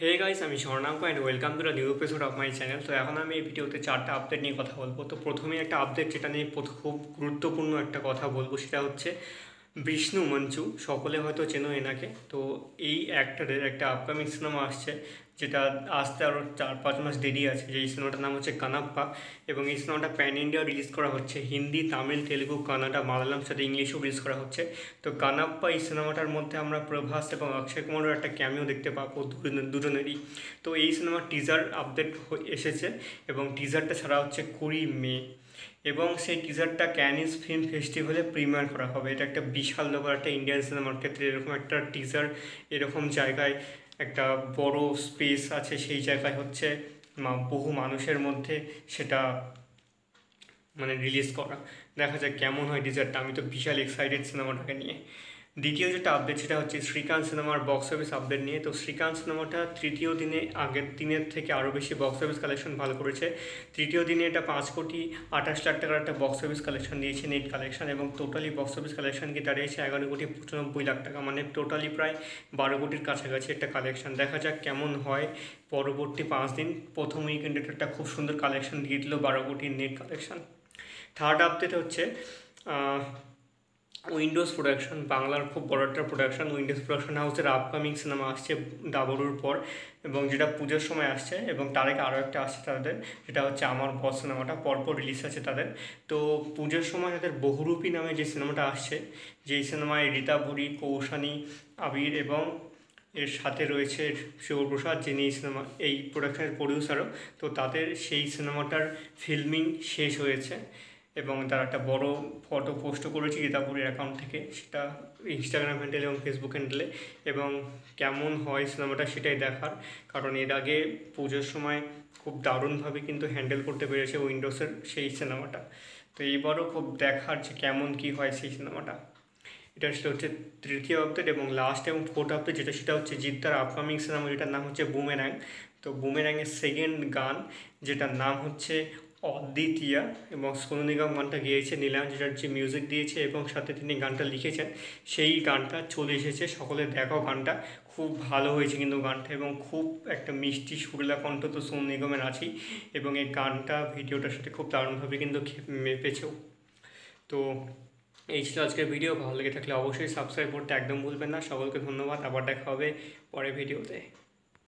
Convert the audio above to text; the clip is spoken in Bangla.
হে গাইস, আমি Swarnank and welcome to the new episode of my channel. তো এখন আমি এই ভিডিওতে 4টা আপডেট নিয়ে কথা বলবো। তো প্রথমেই একটা আপডেট যেটা নিয়ে খুব গুরুত্বপূর্ণ একটা কথা বলবো, সেটা হচ্ছে বিষ্ণু মঞ্চু। সকলে হয়তো চেনো এনাকে। তো এই অ্যাক্টরের একটা আপকামিং সিনেমা আসছে, যেটা আসতে আরও 4-5 মাস দেরি আছে। যেই সিনেমাটার নাম হচ্ছে কানাপ্পা, এবং এই সিনেমাটা প্যান ইন্ডিয়া রিলিজ করা হচ্ছে। হিন্দি, তামিল, তেলেগু, কানাডা, মালায়ালাম সাথে ইংলিশও রিলিজ করা হচ্ছে। তো কানাপ্পা এই সিনেমাটার মধ্যে আমরা প্রভাস এবং অক্ষয় কুমারের একটা ক্যামিও দেখতে পাবো, দুজনেরই। তো এই সিনেমার টিজার আপডেট এসেছে, এবং টিজারটা ছাড়া হচ্ছে 20 মে, এবং সেই টিজারটা ক্যানিস ফিল্ম ফেস্টিভ্যালে প্রিমিয়ার করা হবে। এটা একটা বিশাল ব্যাপার একটা ইন্ডিয়ান সিনেমার ক্ষেত্রে। এরকম একটা টিজার এরকম জায়গায়, একটা বড় স্পেস আছে, সেই জায়গায় হচ্ছে বহু মানুষের মধ্যে সেটা রিলিজ করা। দেখা যাক কেমন হয় টিজারটা। আমি তো বিশাল এক্সাইটেড সিনেমাটাকে নিয়ে। দ্বিতীয় যেটা আপডেট, সেটা হচ্ছে শ্রীকান্ত সিনেমার বক্স অফিস আপডেট নিয়ে। তো শ্রীকান্ত সিনেমাটা তৃতীয় দিনে আগের দিনের থেকে আরও বেশি বক্স অফিস কালেকশন ভালো করেছে। তৃতীয় দিনে এটা 5,28,00,000 টাকার একটা বক্স অফিস কালেকশন দিয়েছে, নেট কালেকশন, এবং টোটালি বক্স অফিস কালেকশন কি দাঁড়িয়েছে 11,95,00,000 টাকা, মানে টোটালি প্রায় 12 কোটির কাছাকাছি একটা কালেকশন। দেখা যাক কেমন হয় পরবর্তী 5 দিন। প্রথম উইকেন্ডে একটা খুব সুন্দর কালেকশন দিয়ে দিল, 12 কোটির নেট কালেকশন। থার্ড আপডেট হচ্ছে উইন্ডোজ প্রোডাকশন, বাংলার খুব বড় একটা প্রোডাকশন। উইন্ডোজ প্রোডাকশন হাউসের আপকামিং সিনেমা আসছে ডাবলুর পর, এবং যেটা পুজোর সময় আসছে, এবং তার আগে আরও একটা আসছে তাদের, যেটা হচ্ছে আমার বস সিনেমাটা পরপর রিলিজ আছে তাদের। তো পুজোর সময় তাদের বহুরূপী নামে যে সিনেমাটা আসছে, যেই সিনেমায় রীতা বুড়ি, কৌশানী, আবির এবং এর সাথে রয়েছে শিবপ্রসাদ, যিনি এই প্রোডাকশনের প্রডিউসারও। তো তাদের সেই সিনেমাটার ফিল্মিং শেষ হয়েছে, এবং তারা একটা বড় ফটো পোস্ট করেছে রীতাপুরের অ্যাকাউন্ট থেকে, সেটা ইনস্টাগ্রাম হ্যান্ডেলে এবং ফেসবুক হ্যান্ডেলে। এবং কেমন হয় সিনেমাটা সেটাই দেখার, কারণ এর আগে পুজোর সময় খুব দারুণভাবে কিন্তু হ্যান্ডেল করতে পেরেছে উইন্ডোজের সেই সিনেমাটা। তো এইবারও খুব দেখার যে কেমন কী হয় সেই সিনেমাটা। এটা সেটা হচ্ছে তৃতীয় আপডেট। এবং লাস্ট এবং ফোর্থ আপডেট যেটা, সেটা হচ্ছে জিদ্দার আপকামিং সিনেমা, যেটার নাম হচ্ছে বুমেরাং। তো বুমেরাংয়ের সেকেন্ড গান, যেটার নাম হচ্ছে অদ্বিতীয়া, এবং সোনু নিগম গানটা গিয়েছে, নীলাম চ্যাটার্জি মিউজিক দিয়েছে, এবং সাথে তিনি গানটা লিখেছেন। সেই গানটা চলে এসেছে, সকলে দেখো গানটা। খুব ভালো হয়েছে কিন্তু গানটা, এবং খুব একটা মিষ্টি সুরেলা কণ্ঠ তো সোনু নিগমের আছেই, এবং এই গানটা ভিডিওটার সাথে খুব দারুণভাবে কিন্তু মেপেছেও। তো এই ছিল আজকের ভিডিও। ভালো লেগে থাকলে অবশ্যই সাবস্ক্রাইব করতে একদম ভুলবেন না। সকলকে ধন্যবাদ। আবার দেখা হবে পরের ভিডিওতে।